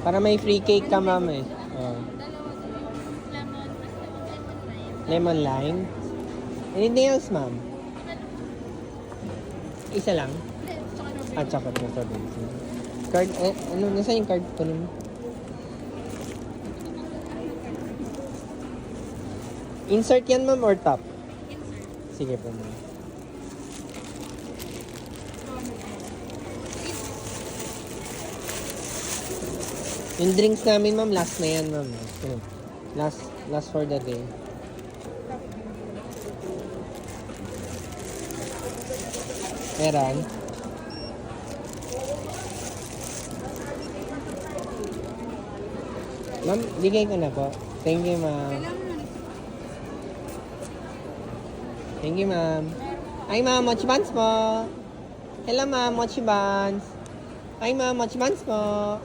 Para may free cake ka, ma'am eh. Oh. Lemon lime. Anything else, ma'am? Isa lang? At saka na strawberry. Card, ano, nasa yung card ko nun? Insert yan, ma'am, or top? Sige po, ma'am. Yung drinks namin, ma'am, last na yan, ma'am. Last for the day. Meron. Ma'am, bigay ko na po. Thank you, ma'am. Thank you, ma'am. Ay, ma'am, mochi buns po. Hello, ma'am, mochi buns. Ay, ma'am, mochi buns po.